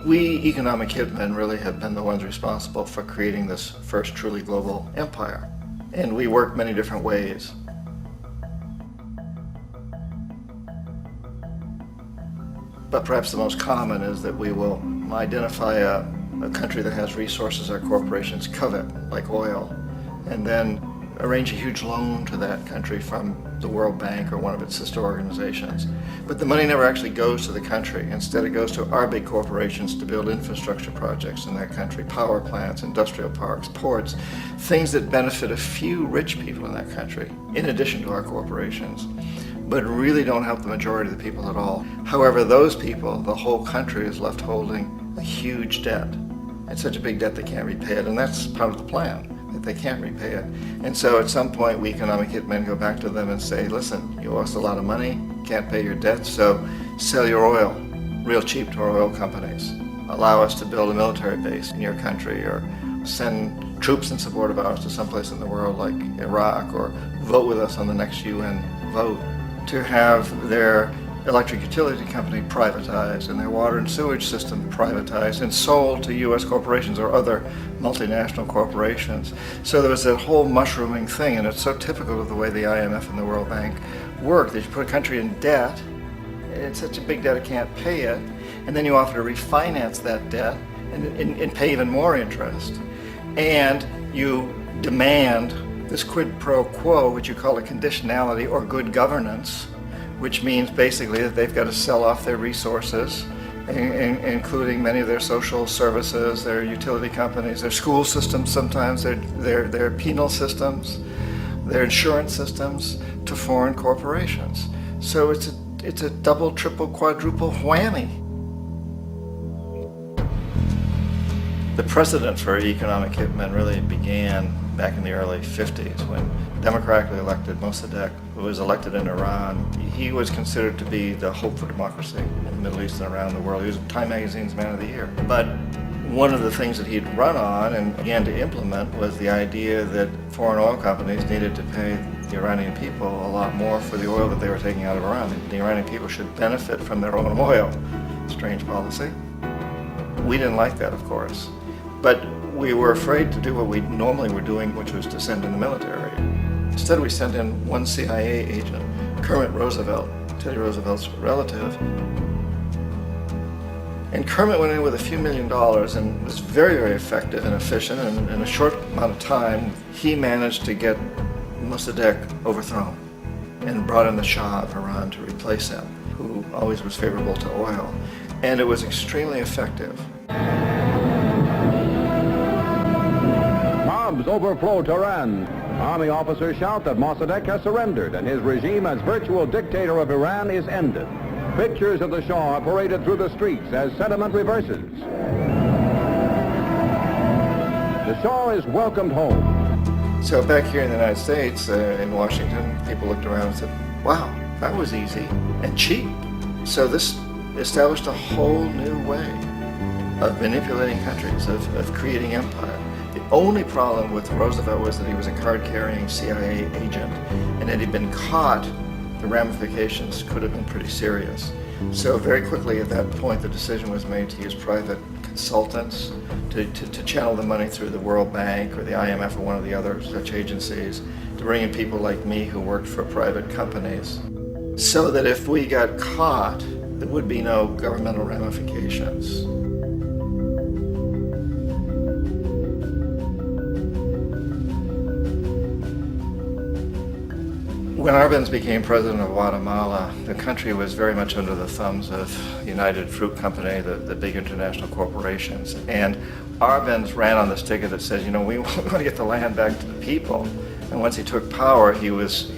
We economic hitmen really have been the ones responsible for creating this first truly global empire. And we work many different ways. But perhaps the most common is that we will identify a country that has resources our corporations covet, like oil, and then arrange a huge loan to that country from the World Bank or one of its sister organizations. But the money never actually goes to the country. Instead, it goes to our big corporations to build infrastructure projects in that country, power plants, industrial parks, ports, things that benefit a few rich people in that country, in addition to our corporations, but really don't help the majority of the people at all. However, those people, the whole country is left holding a huge debt. It's such a big debt they can't repay it, and that's part of the plan, that they can't repay it. And so at some point, we economic hitmen go back to them and say, listen, you owe us a lot of money, can't pay your debt, so sell your oil real cheap to our oil companies. Allow us to build a military base in your country, or send troops in support of ours to someplace in the world like Iraq, or vote with us on the next UN vote. To have their electric utility company privatized and their water and sewage system privatized and sold to U.S. corporations or other multinational corporations. So there was that whole mushrooming thing, and it's so typical of the way the IMF and the World Bank work, that you put a country in debt, it's such a big debt it can't pay it, and then you offer to refinance that debt and pay even more interest. And you demand this quid pro quo, which you call a conditionality or good governance, which means basically that they've got to sell off their resources, including many of their social services, their utility companies, their school systems sometimes, their penal systems, their insurance systems, to foreign corporations. So it's a double, triple, quadruple whammy. The precedent for economic hitmen really began back in the early 50s when democratically elected Mossadegh, who was elected in Iran, he was considered to be the hope for democracy in the Middle East and around the world. He was Time Magazine's Man of the Year. But one of the things that he'd run on and began to implement was the idea that foreign oil companies needed to pay the Iranian people a lot more for the oil that they were taking out of Iran. The Iranian people should benefit from their own oil. Strange policy. We didn't like that, of course. But we were afraid to do what we normally were doing, which was to send in the military. Instead, we sent in one CIA agent, Kermit Roosevelt, Teddy Roosevelt's relative. And Kermit went in with a few $1 million and was very, very effective and efficient. And in a short amount of time, he managed to get Mossadegh overthrown and brought in the Shah of Iran to replace him, who always was favorable to oil. And it was extremely effective. Mobs overflow Tehran. Army officers shout that Mossadegh has surrendered and his regime as virtual dictator of Iran is ended. Pictures of the Shah are paraded through the streets as sentiment reverses. The Shah is welcomed home. So back here in the United States, in Washington, people looked around and said, wow, that was easy and cheap. So this established a whole new way of manipulating countries, of creating empire. The only problem with Roosevelt was that he was a card-carrying CIA agent, and had he been caught, the ramifications could have been pretty serious. So very quickly at that point, the decision was made to use private consultants to channel the money through the World Bank or the IMF or one of the other such agencies, to bring in people like me who worked for private companies, so that if we got caught, there would be no governmental ramifications. When Arbenz became president of Guatemala, the country was very much under the thumbs of United Fruit Company, the big international corporations. And Arbenz ran on this ticket that says, you know, we want to get the land back to the people. And once he took power, he was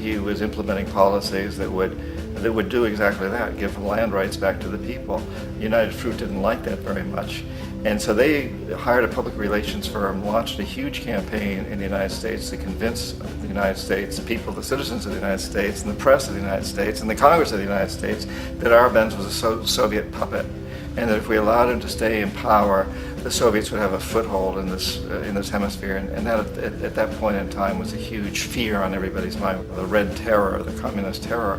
implementing policies that would do exactly that, give land rights back to the people. United Fruit didn't like that very much. And so they hired a public relations firm, launched a huge campaign in the United States to convince the United States people, the citizens of the United States, and the press of the United States, and the Congress of the United States, that Arbenz was a Soviet puppet, and that if we allowed him to stay in power, the Soviets would have a foothold in this hemisphere. And that at that point in time was a huge fear on everybody's mind, the Red Terror, the Communist Terror.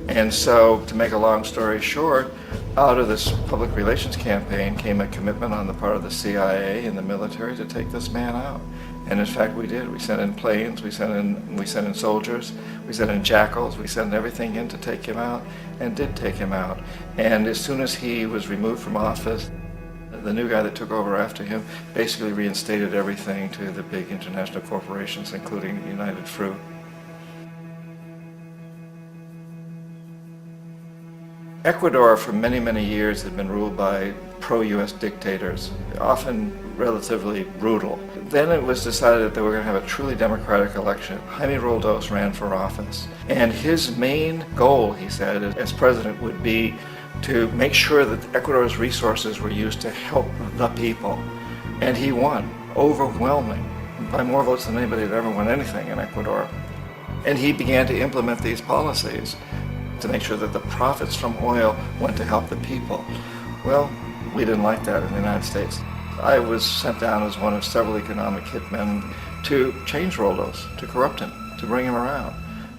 And so, to make a long story short, Out of this public relations campaign came a commitment on the part of the CIA and the military to take this man out. And in fact, we did. We sent in planes, we sent in soldiers, we sent in jackals, we sent everything in to take him out, and did take him out. And as soon as he was removed from office, the new guy that took over after him basically reinstated everything to the big international corporations, including United Fruit. Ecuador for many, many years had been ruled by pro-US dictators, often relatively brutal. Then it was decided that they were going to have a truly democratic election. Jaime Roldos ran for office, and his main goal, he said, as president would be to make sure that Ecuador's resources were used to help the people. And he won, overwhelming, by more votes than anybody had ever won anything in Ecuador. And he began to implement these policies to make sure that the profits from oil went to help the people. Well, we didn't like that in the United States. I was sent down as one of several economic hitmen to change Roldos, to corrupt him, to bring him around,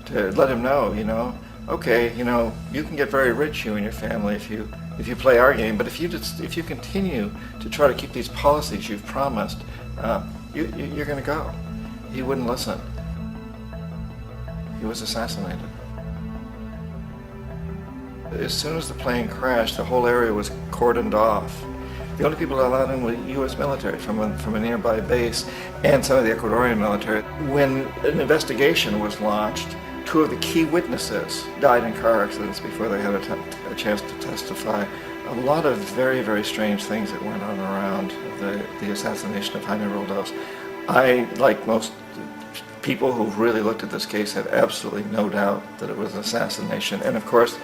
to let him know, okay, you can get very rich, you and your family, if you play our game, but if you continue to try to keep these policies you've promised, you're going to go. He wouldn't listen. He was assassinated. As soon as the plane crashed, the whole area was cordoned off. The only people allowed in were U.S. military from a nearby base and some of the Ecuadorian military. When an investigation was launched, two of the key witnesses died in car accidents before they had a chance to testify. A lot of very, very strange things that went on around the assassination of Jaime Roldos. I, like most people who've really looked at this case, have absolutely no doubt that it was an assassination. And of course,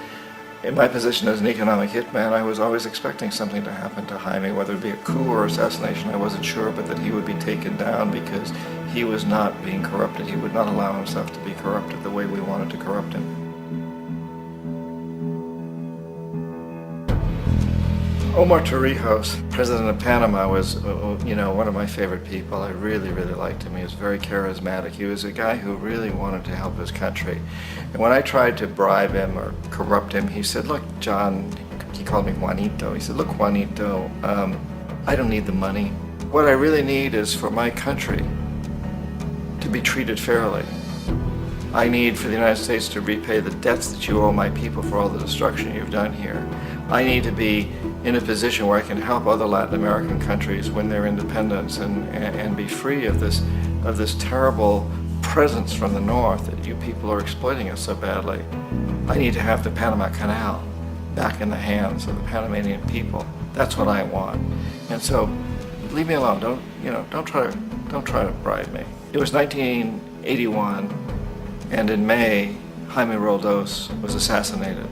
in my position as an economic hitman, I was always expecting something to happen to Jaime, whether it be a coup or assassination, I wasn't sure, but that he would be taken down because he was not being corrupted. He would not allow himself to be corrupted the way we wanted to corrupt him. Omar Torrijos, president of Panama, was, one of my favorite people. I really, really liked him. He was very charismatic. He was a guy who really wanted to help his country. And when I tried to bribe him or corrupt him, he said, look, John, he called me Juanito. He said, look, Juanito, I don't need the money. What I really need is for my country to be treated fairly. I need for the United States to repay the debts that you owe my people for all the destruction you've done here. I need to be in a position where I can help other Latin American countries win their independence and be free of this terrible presence from the north that you people are exploiting us so badly. I need to have the Panama Canal back in the hands of the Panamanian people. That's what I want. And so, leave me alone. Don't try to bribe me. It was 1981, and in May, Jaime Roldos was assassinated.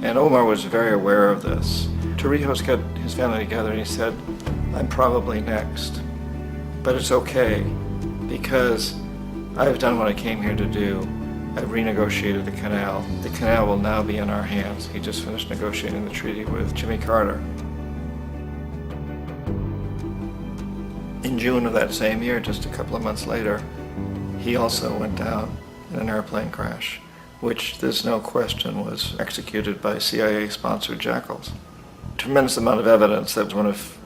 And Omar was very aware of this. Torrijos got his family together and he said, I'm probably next, but it's okay because I've done what I came here to do. I've renegotiated the canal. The canal will now be in our hands. He just finished negotiating the treaty with Jimmy Carter. In June of that same year, just a couple of months later, he also went down in an airplane crash, which there's no question was executed by CIA-sponsored jackals. Tremendous amount of evidence that one of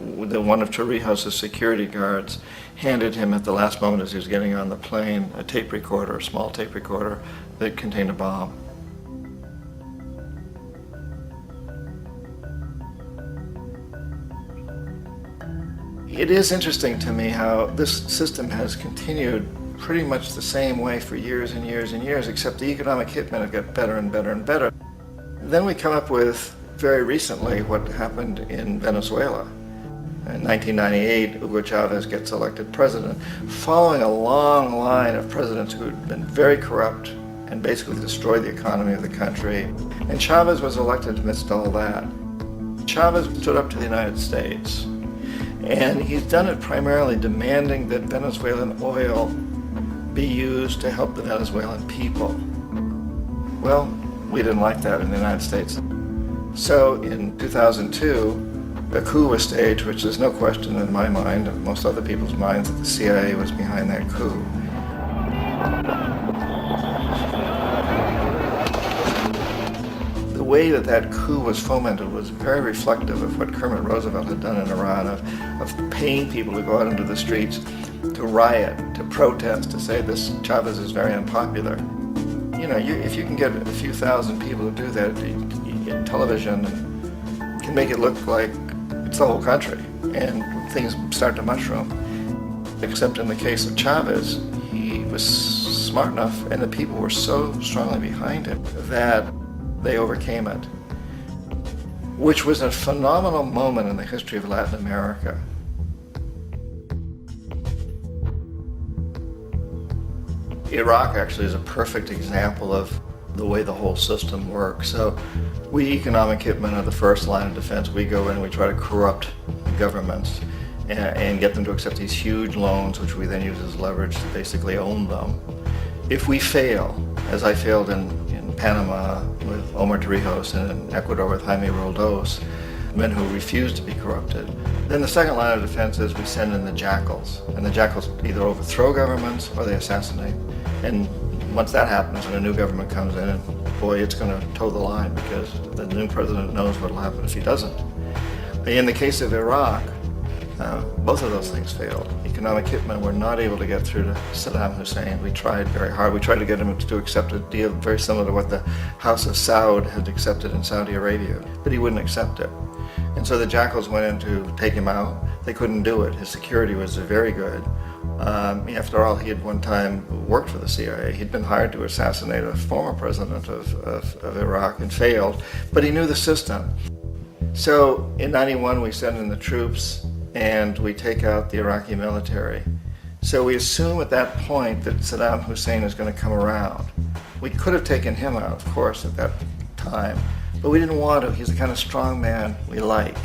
Torrijos' security guards handed him at the last moment as he was getting on the plane a tape recorder, a small tape recorder that contained a bomb. It is interesting to me how this system has continued pretty much the same way for years and years and years, except the economic hitmen have got better and better and better. Then we come up with, very recently, what happened in Venezuela. In 1998, Hugo Chavez gets elected president, following a long line of presidents who had been very corrupt and basically destroyed the economy of the country. And Chavez was elected amidst all that. Chavez stood up to the United States, and he's done it primarily demanding that Venezuelan oil be used to help the Venezuelan people. Well, we didn't like that in the United States. So in 2002, a coup was staged, which there's no question in my mind, and most other people's minds, that the CIA was behind that coup. The way that that coup was fomented was very reflective of what Kermit Roosevelt had done in Iran, of paying people to go out into the streets, to riot, to protest, to say this Chavez is very unpopular. You know, if you can get a few thousand people to do that, television can make it look like it's the whole country, and things start to mushroom. Except in the case of Chavez, he was smart enough, and the people were so strongly behind him that they overcame it, which was a phenomenal moment in the history of Latin America. Iraq actually is a perfect example of the way the whole system works. So we economic hitmen are the first line of defense. We go in and we try to corrupt governments and get them to accept these huge loans, which we then use as leverage to basically own them. If we fail, as I failed in Panama with Omar Torrijos and in Ecuador with Jaime Roldos, men who refuse to be corrupted, then the second line of defense is we send in the jackals. And the jackals either overthrow governments or they assassinate. And once that happens and a new government comes in, and boy, it's going to toe the line, because the new president knows what will happen if he doesn't. In the case of Iraq, both of those things failed. Economic hitmen were not able to get through to Saddam Hussein. We tried very hard. We tried to get him to accept a deal very similar to what the House of Saud had accepted in Saudi Arabia, but he wouldn't accept it. And so the jackals went in to take him out. They couldn't do it. His security was very good. After all, he had one time worked for the CIA. He'd been hired to assassinate a former president of Iraq and failed, but he knew the system. So in '91, we send in the troops and we take out the Iraqi military. So we assume at that point that Saddam Hussein is going to come around. We could have taken him out, of course, at that time, but we didn't want to. He's the kind of strong man we like.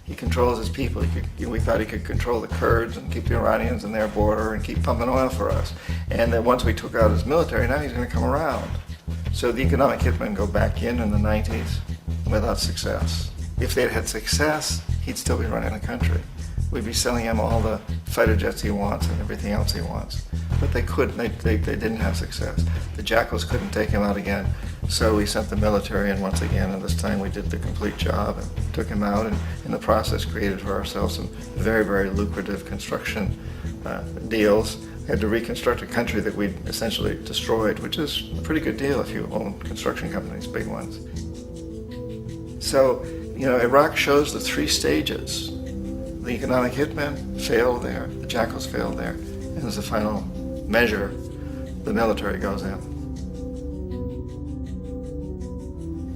He controls his people. We thought he could control the Kurds and keep the Iranians in their border and keep pumping oil for us. And then once we took out his military, now he's going to come around. So the economic hitmen go back in the 90s without success. If they'd had success, he'd still be running the country. We'd be selling him all the fighter jets he wants and everything else he wants. But they couldn't. They didn't have success. The jackals couldn't take him out again. So we sent the military in once again, and this time we did the complete job and took him out, and in the process created for ourselves some very, very lucrative construction deals. We had to reconstruct a country that we'd essentially destroyed, which is a pretty good deal if you own construction companies, big ones. So, Iraq shows the three stages. The economic hitmen failed there, the jackals failed there, and as a final measure, the military goes in.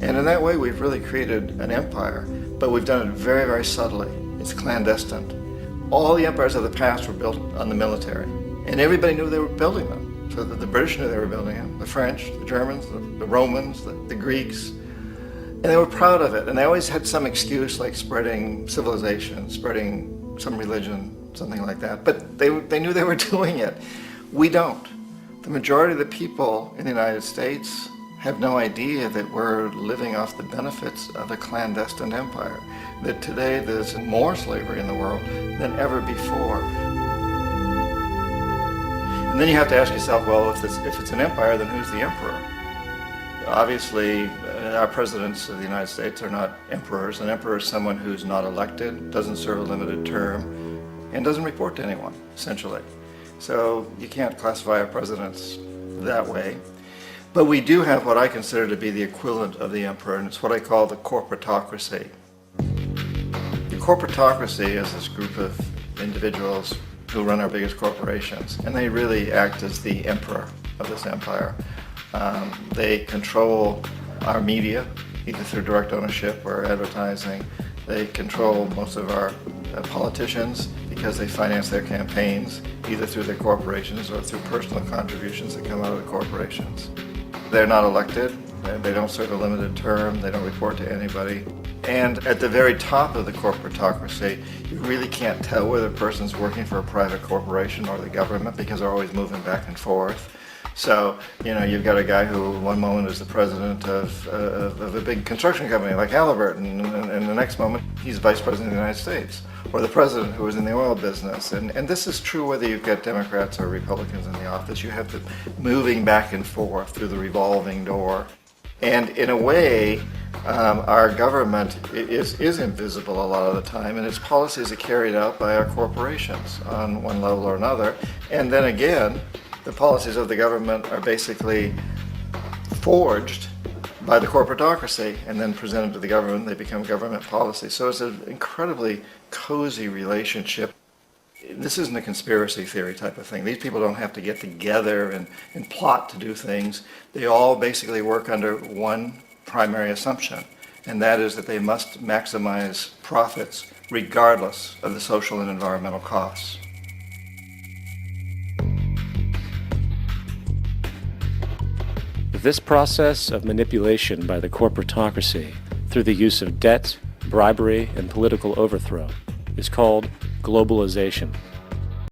And in that way, we've really created an empire, but we've done it very, very subtly. It's clandestine. All the empires of the past were built on the military, and everybody knew they were building them. So the British knew they were building them, the French, the Germans, the Romans, the Greeks. And they were proud of it, and they always had some excuse, like spreading civilization, spreading some religion, something like that. But they knew they were doing it. We don't. The majority of the people in the United States have no idea that we're living off the benefits of a clandestine empire, that today there's more slavery in the world than ever before. And then you have to ask yourself, well, if it's an empire, then who's the emperor? Obviously, our presidents of the United States are not emperors. An emperor is someone who's not elected, doesn't serve a limited term, and doesn't report to anyone, essentially. So you can't classify our presidents that way. But we do have what I consider to be the equivalent of the emperor, and it's what I call the corporatocracy. The corporatocracy is this group of individuals who run our biggest corporations, and they really act as the emperor of this empire. They control our media, either through direct ownership or advertising. They control most of our politicians because they finance their campaigns, either through their corporations or through personal contributions that come out of the corporations. They're not elected, they don't serve a limited term, they don't report to anybody. And at the very top of the corporatocracy, you really can't tell whether a person's working for a private corporation or the government because they're always moving back and forth. So, you've got a guy who one moment is the president of a big construction company like Halliburton, and the next moment he's vice president of the United States, or the president who is in the oil business. And this is true whether you've got Democrats or Republicans in the office. You have to moving back and forth through the revolving door. And in a way, Our government is invisible a lot of the time, and its policies are carried out by our corporations on one level or another. And then again, the policies of the government are basically forged by the corporatocracy and then presented to the government. They become government policy. So it's an incredibly cozy relationship. This isn't a conspiracy theory type of thing. These people don't have to get together and plot to do things. They all basically work under one primary assumption, and that is that they must maximize profits regardless of the social and environmental costs. This process of manipulation by the corporatocracy through the use of debt, bribery, and political overthrow is called globalization.